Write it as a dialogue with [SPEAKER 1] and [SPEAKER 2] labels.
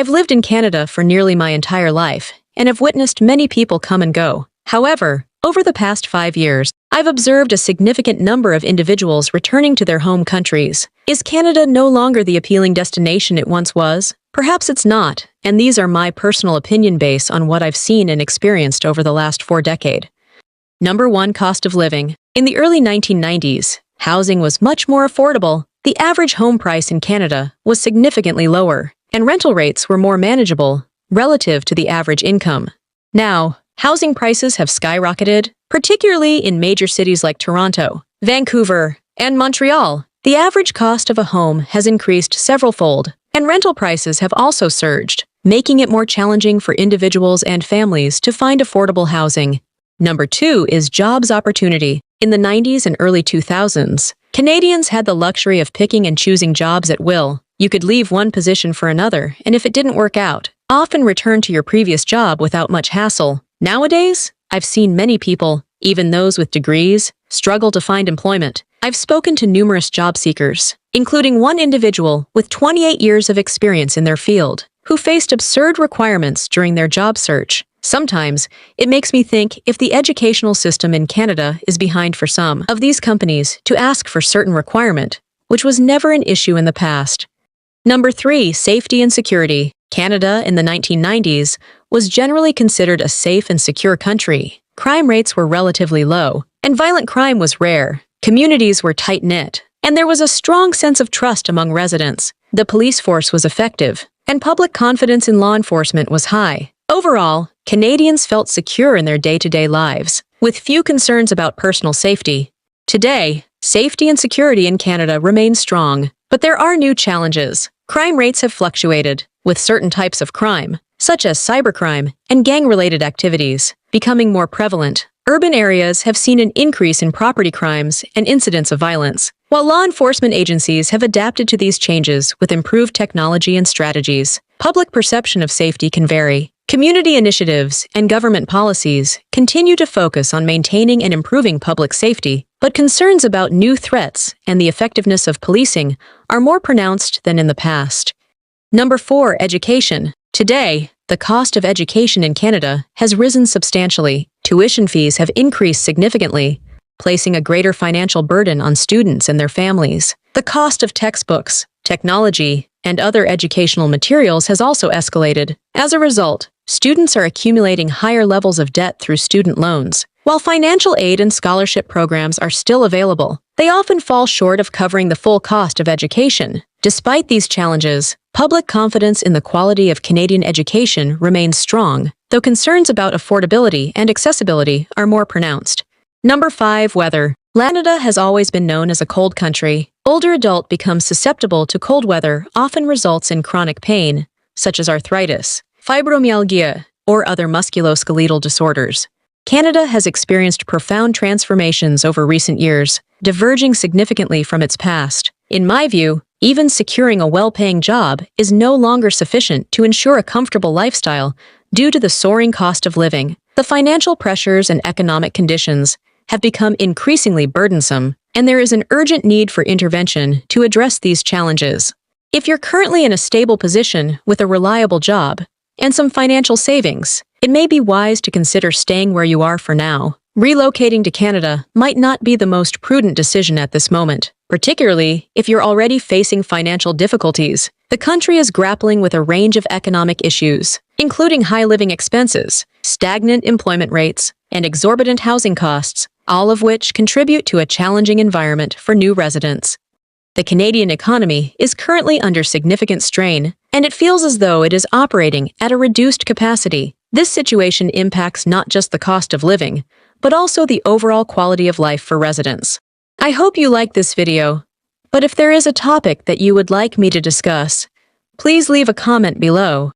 [SPEAKER 1] I've lived in Canada for nearly my entire life and have witnessed many people come and go. However, over the past 5 years, I've observed a significant number of individuals returning to their home countries. Is Canada no longer the appealing destination it once was? Perhaps it's not, and these are my personal opinion based on what I've seen and experienced over the last 4 decades. Number 1. Cost of living. In the early 1990s, housing was much more affordable. The average home price in Canada was significantly lower, and rental rates were more manageable relative to the average income. Now, housing prices have skyrocketed, particularly in major cities like Toronto, Vancouver, and Montreal. The average cost of a home has increased several-fold, and rental prices have also surged, making it more challenging for individuals and families to find affordable housing. Number 2 is jobs opportunity. In the 90s and early 2000s, Canadians had the luxury of picking and choosing jobs at will. You could leave one position for another, and if it didn't work out, often return to your previous job without much hassle. Nowadays, I've seen many people, even those with degrees, struggle to find employment. I've spoken to numerous job seekers, including one individual with 28 years of experience in their field, who faced absurd requirements during their job search. Sometimes, it makes me think if the educational system in Canada is behind for some of these companies to ask for certain requirement, which was never an issue in the past. Number 3. Safety and security. Canada in the 1990s was generally considered a safe and secure country. Crime rates were relatively low, and violent crime was rare. Communities were tight-knit, and there was a strong sense of trust among residents. The police force was effective, and public confidence in law enforcement was high. Overall, Canadians felt secure in their day-to-day lives, with few concerns about personal safety. Today, safety and security in Canada remain strong, but there are new challenges. Crime rates have fluctuated, with certain types of crime, such as cybercrime and gang-related activities, becoming more prevalent. Urban areas have seen an increase in property crimes and incidents of violence, while law enforcement agencies have adapted to these changes with improved technology and strategies. Public perception of safety can vary. Community initiatives and government policies continue to focus on maintaining and improving public safety, but concerns about new threats and the effectiveness of policing are more pronounced than in the past. Number 4. Education. Today, the cost of education in Canada has risen substantially. Tuition fees have increased significantly, placing a greater financial burden on students and their families. The cost of textbooks, technology, and other educational materials has also escalated. As a result, students are accumulating higher levels of debt through student loans. While financial aid and scholarship programs are still available, they often fall short of covering the full cost of education. Despite these challenges, public confidence in the quality of Canadian education remains strong, though concerns about affordability and accessibility are more pronounced. Number 5. Weather. Canada has always been known as a cold country. Older adults become susceptible to cold weather often results in chronic pain, such as arthritis, fibromyalgia, or other musculoskeletal disorders. Canada has experienced profound transformations over recent years, diverging significantly from its past. In my view, even securing a well-paying job is no longer sufficient to ensure a comfortable lifestyle due to the soaring cost of living. The financial pressures and economic conditions have become increasingly burdensome, and there is an urgent need for intervention to address these challenges. If you're currently in a stable position with a reliable job and some financial savings, it may be wise to consider staying where you are for now. Relocating to Canada might not be the most prudent decision at this moment, particularly if you're already facing financial difficulties. The country is grappling with a range of economic issues, including high living expenses, stagnant employment rates, and exorbitant housing costs, all of which contribute to a challenging environment for new residents. The Canadian economy is currently under significant strain, and it feels as though it is operating at a reduced capacity. This situation impacts not just the cost of living, but also the overall quality of life for residents. I hope you liked this video, but if there is a topic that you would like me to discuss, please leave a comment below.